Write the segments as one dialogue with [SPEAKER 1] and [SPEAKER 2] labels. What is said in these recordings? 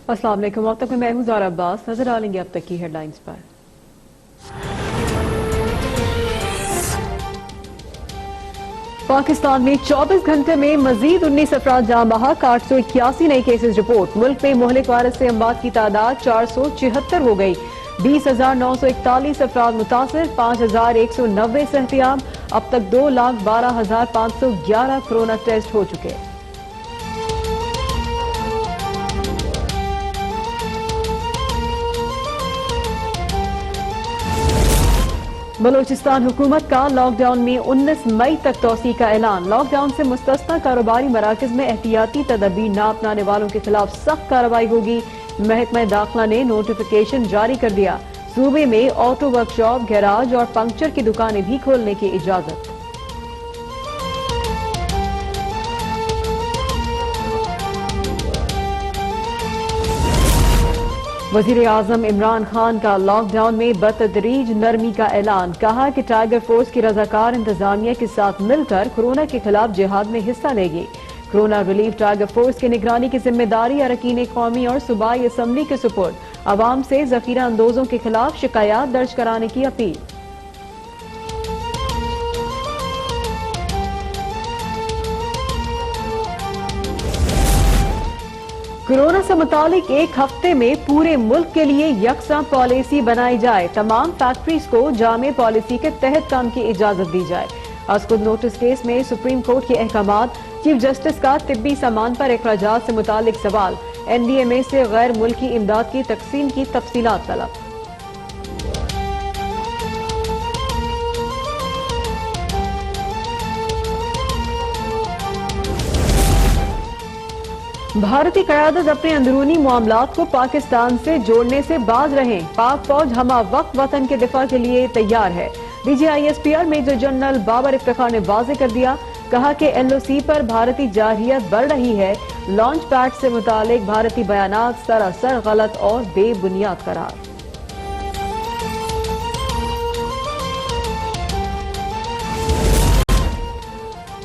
[SPEAKER 1] अस्सलाम वालेकुम। अब तक मैं हूं ज़ारा अब्बास। नजर डालेंगे अब तक की हेडलाइंस पर। पाकिस्तान में 24 घंटे में मजीद 19 अफराद जाँ बहक, 881 नए केसेज रिपोर्ट। मुल्क में मुहलिक वायरस से अमवात की तादाद 476 हो गई। 20,941 अफराद मुतासिर, 5,190 सेहतियाब। अब तक 2,12,511 कोरोना टेस्ट हो चुके। बलोचिस्तान हुकूमत का लॉकडाउन में 19 मई तक तोसी का ऐलान। लॉकडाउन से मुस्तस्ना कारोबारी मराकज में एहतियाती तदबीर न अपनाने वालों के खिलाफ सख्त कार्रवाई होगी। महकमा दाखिला ने नोटिफिकेशन जारी कर दिया। सूबे में ऑटो वर्कशॉप, गैराज और पंक्चर की दुकानें भी खोलने की इजाजत। वजीर आजम इमरान खान का लॉकडाउन में बतदरीज नरमी का ऐलान। कहा कि टाइगर फोर्स की रजाकार इंतजामिया के साथ मिलकर कोरोना के खिलाफ जिहाद में हिस्सा लेगी। कोरोना रिलीफ टाइगर फोर्स की निगरानी की जिम्मेदारी अरकान कौमी और सूबाई असम्बली के सुपुर्द। अवाम से जखीरा अंदोजों के खिलाफ शिकायत दर्ज कराने की अपील। कोरोना से मुतालिक एक हफ्ते में पूरे मुल्क के लिए यकसा पॉलिसी बनाई जाए। तमाम फैक्ट्रीज को जामे पॉलिसी के तहत काम की इजाजत दी जाए। अस्कुद नोटिस केस में सुप्रीम कोर्ट के अहकामात। चीफ जस्टिस का तिब्बी सामान पर अखराजात से मुतालिक सवाल। NDMA से गैर मुल्की इमदाद की तकसीम की तफसीलात तलब। भारतीय क़यादत अपने अंदरूनी मामलात को पाकिस्तान से जोड़ने से बाज रहे। पाक फौज हमा वक्त वतन के दिफा के लिए तैयार है। DGISPR major general Babar Iftikhar ने वाज़ेह कर दिया। कहा कि LOC पर भारतीय जारहियत बढ़ रही है। लॉन्च पैड से मुतालिक भारतीय बयानात सरासर गलत और बेबुनियाद करार।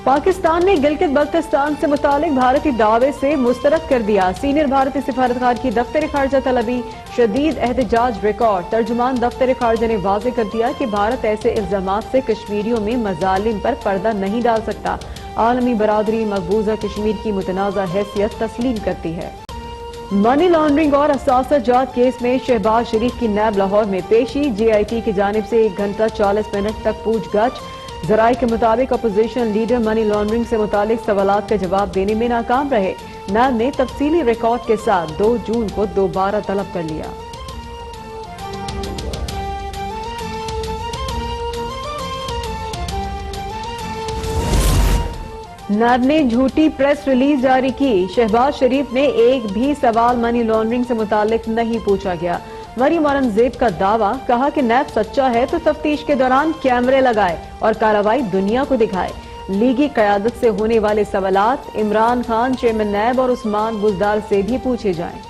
[SPEAKER 1] पाकिस्तान ने गिलगित बल्तिस्तान से मुतालिक भारतीय दावे से मुस्तरद कर दिया। सीनियर भारतीय सिफारतकार की दफ्तर खारजा तलबी, शदीद एहतजाज रिकॉर्ड। तर्जुमान दफ्तर खारजा ने वाज़ेह कर दिया कि भारत ऐसे इल्जामात से कश्मीरियों में मजालिम पर पर्दा नहीं डाल सकता। आलमी बरादरी मकबूजा कश्मीर की मुतनाज़ा हैसियत तस्लीम करती है। मनी लॉन्ड्रिंग और असासा जात केस में शहबाज शरीफ की नैब लाहौर में पेशी। JIT की जानिब से 1 घंटा 40 मिनट तक पूछगछ। जराये के मुताबिक अपोजिशन लीडर मनी लॉन्ड्रिंग से मुतालिक सवालात का जवाब देने में नाकाम रहे। नैब ने तफसीली रिकॉर्ड के साथ 2 जून को दोबारा तलब कर लिया। नैब ने झूठी प्रेस रिलीज जारी की। शहबाज शरीफ ने एक भी सवाल मनी लॉन्ड्रिंग से मुतालिक नहीं पूछा गया। मरियम औरंगजेब का दावा। कहा कि नैब सच्चा है तो तफ्तीश के दौरान कैमरे लगाए और कार्रवाई दुनिया को दिखाए। लीगी क़यादत से होने वाले सवालात इमरान खान, चेयरमैन नैब और उस्मान बुजदार से भी पूछे जाएं।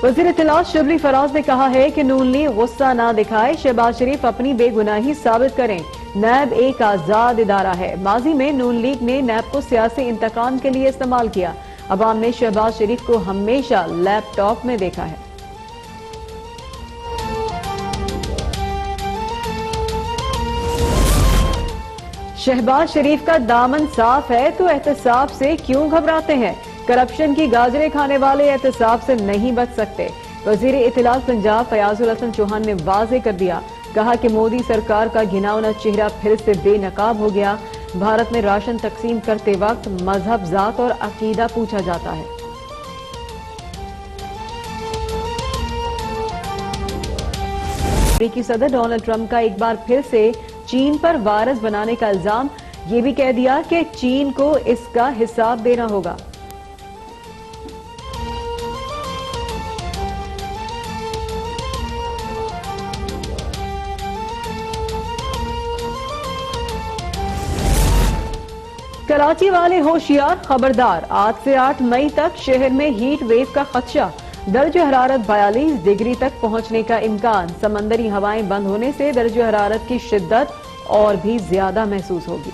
[SPEAKER 1] वज़ीर इत्तलात शबली फराज ने कहा है कि नून लीग गुस्सा ना दिखाए, शहबाज शरीफ अपनी बेगुनाही साबित करें। नैब एक आजाद इदारा है। माजी में नून लीग ने नैब को सियासी इंतकाम के लिए इस्तेमाल किया। अवाम ने शहबाज शरीफ को हमेशा लैपटॉप में देखा है। शहबाज शरीफ का दामन साफ है तो एहतसाब से क्यों घबराते हैं। करप्शन की गाजरें खाने वाले एहतसाब से नहीं बच सकते। वजीर इत्तलात पंजाब फयाजुल हसन चौहान ने वाज़ेह कर दिया। कहा कि मोदी सरकार का घिनौना चेहरा फिर से बेनकाब हो गया। भारत में राशन तकसीम करते वक्त मजहब, जात और अकीदा पूछा जाता है। अमेरिकी सदर डोनाल्ड ट्रंप का एक बार फिर से चीन पर वायरस बनाने का इल्जाम। ये भी कह दिया कि चीन को इसका हिसाब देना होगा। कराची वाले होशियार, खबरदार। आज से 8 मई तक शहर में हीट वेव का खदशा। दर्जे हरारत 42 डिग्री तक पहुंचने का इम्कान। समंदरी हवाएं बंद होने से दर्जे हरारत की शिद्दत और भी ज्यादा महसूस होगी।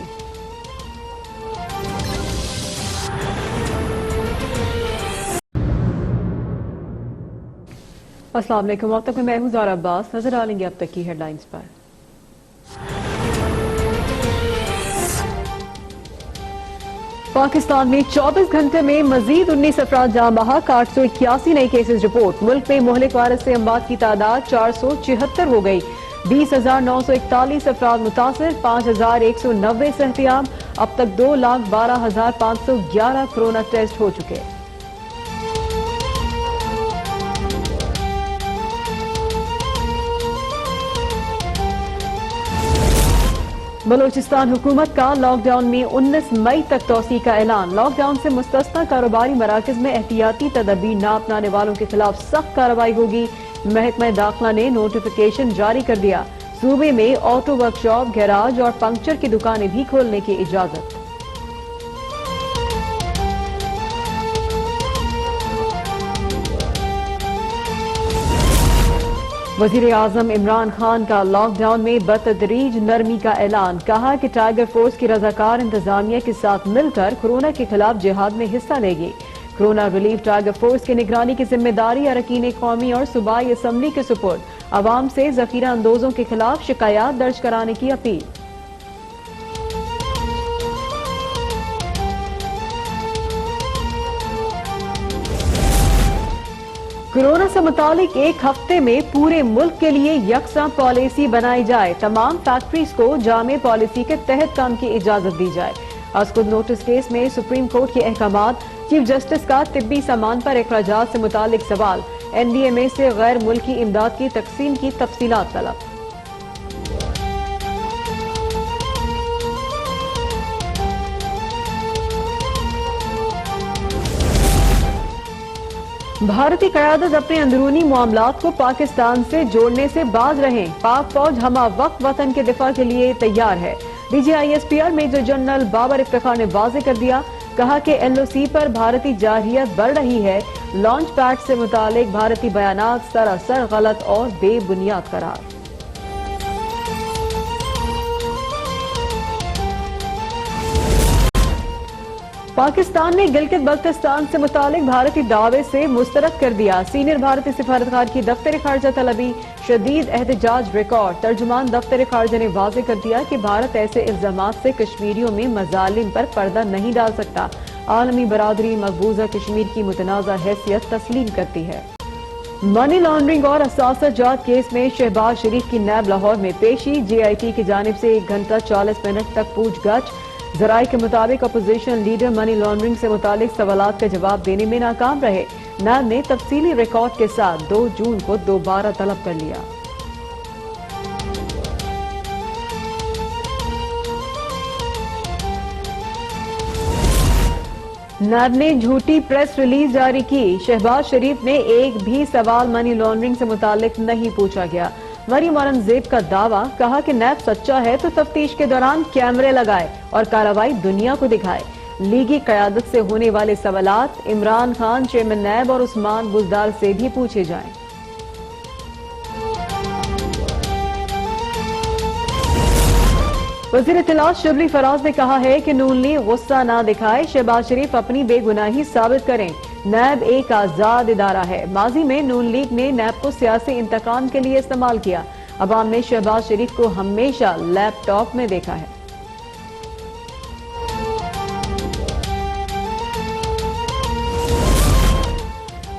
[SPEAKER 1] अस्सलाम वालेकुम। अब तक मैं हूं ज़ारा अब्बास। नजर डालेंगे अब तक की हेडलाइंस पर। पाकिस्तान में 24 घंटे में मजीद 19 अफराद जाँ बहक, 881 नए केसेज रिपोर्ट। मुल्क में मुहलिक वायरस से अमवात की तादाद 476 हो गई। 20,941 अफराद मुतासर, 5,190 सेहतियाब। अब तक 2,12,511 कोरोना टेस्ट हो चुके। बलोचिस्तान हुकूमत का लॉकडाउन में 19 मई तक तोसी का ऐलान। लॉकडाउन से मुस्तस्ना कारोबारी मराकज में एहतियाती तदबीर न अपनाने वालों के खिलाफ सख्त कार्रवाई होगी। महकमा दाखिला ने नोटिफिकेशन जारी कर दिया। सूबे में ऑटो वर्कशॉप, गैराज और पंक्चर की दुकानें भी खोलने की इजाजत। वजीर आजम इमरान खान का लॉकडाउन में बतदरीज नरमी का ऐलान। कहा कि टाइगर फोर्स की रजाकार इंतजामिया के साथ मिलकर कोरोना के खिलाफ जिहाद में हिस्सा लेगी। कोरोना रिलीफ टाइगर फोर्स की निगरानी की जिम्मेदारी अरकान कौमी और सूबाई असम्बली के सुपुर्द। अवाम से जखीरा अंदोजों के खिलाफ शिकायत दर्ज कराने की अपील। कोरोना से मुतालिक एक हफ्ते में पूरे मुल्क के लिए यकसा पॉलिसी बनाई जाए। तमाम फैक्ट्रीज को जामे पॉलिसी के तहत काम की इजाजत दी जाए। अस्कुद नोटिस केस में सुप्रीम कोर्ट के अहकामात। चीफ जस्टिस का तिब्बी सामान पर अखराजात से मुतालिक सवाल। NDMA से गैर मुल्की इमदाद की तकसीम की तफसीलात तलब। भारतीय क़यादत अपने अंदरूनी मामलात को पाकिस्तान से जोड़ने से बाज रहें। पाक फौज हमा वक्त वतन के दिफा के लिए तैयार है। DGISPR major general Babar Iftikhar ने वाजे कर दिया। कहा कि LOC पर भारतीय जारहियत बढ़ रही है। लॉन्च पैड से मुतालिक भारतीय बयानात सरासर गलत और बेबुनियाद करार। पाकिस्तान ने गिलगित बल्तिस्तान से मुतालिक भारतीय दावे से मुस्तरद कर दिया। सीनियर भारतीय सिफारतकार की दफ्तर खारजा तलबी, शदीद एहतजाज रिकॉर्ड। तर्जुमान दफ्तर खारजा ने वाजे कर दिया कि भारत ऐसे इल्जामात से कश्मीरियों में मजालिम पर पर्दा नहीं डाल सकता। आलमी बरादरी मकबूजा कश्मीर की मुतनाज़ा हैसियत तस्लीम करती है। मनी लॉन्ड्रिंग और असासा जात केस में शहबाज शरीफ की नैब लाहौर में पेशी। JIT की जानिब से 1 घंटा 40 मिनट तक पूछगछ। जराये के मुताबिक अपोजिशन लीडर मनी लॉन्ड्रिंग से मुतालिक सवालात का जवाब देने में नाकाम रहे। नैब ने तफसीली रिकॉर्ड के साथ 2 जून को दोबारा तलब कर लिया। नैब ने झूठी प्रेस रिलीज जारी की। शहबाज शरीफ ने एक भी सवाल मनी लॉन्ड्रिंग से मुतालिक नहीं पूछा गया। मरियम औरंगजेब का दावा। कहा कि नैब सच्चा है तो तफ्तीश के दौरान कैमरे लगाए और कार्रवाई दुनिया को दिखाए। लीगी क़यादत से होने वाले सवालात इमरान खान, चेयरमैन नैब और उस्मान बुजदार से भी पूछे जाएं। वज़ीर इत्तलात शबली फराज ने कहा है कि नून लीग गुस्सा ना दिखाए, शहबाज शरीफ अपनी बेगुनाही साबित करें। नैब एक आजाद इदारा है। माजी में नून लीग ने नैब को सियासी इंतकाम के लिए इस्तेमाल किया। अवाम ने शहबाज शरीफ को हमेशा लैपटॉप में देखा है।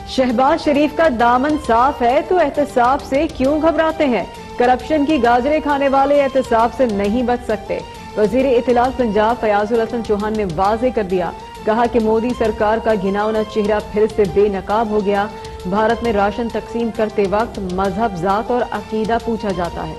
[SPEAKER 1] शहबाज शरीफ का दामन साफ है तो एहतसाब से क्यों घबराते हैं। करप्शन की गाजरें खाने वाले एहतसाब से नहीं बच सकते। वजीर इत्तलात पंजाब फयाजुल हसन चौहान ने वाजे कर दिया। कहा कि मोदी सरकार का घिनौना चेहरा फिर से बेनकाब हो गया। भारत में राशन तकसीम करते वक्त मजहब, जात और अकीदा पूछा जाता है।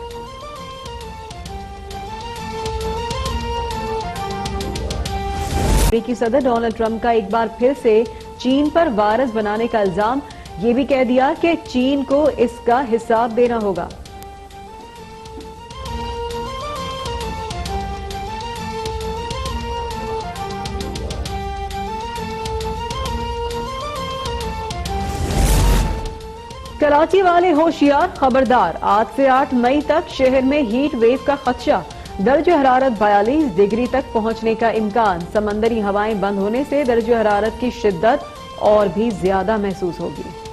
[SPEAKER 1] अमेरिकी सदर डोनाल्ड ट्रंप का एक बार फिर से चीन पर वायरस बनाने का इल्जाम। ये भी कह दिया कि चीन को इसका हिसाब देना होगा। कराची वाले होशियार, खबरदार। आज से 8 मई तक शहर में हीट वेव का खदशा। दर्ज हरारत 42 डिग्री तक पहुंचने का इम्कान। समंदरी हवाएं बंद होने से दर्ज हरारत की शिद्दत और भी ज्यादा महसूस होगी।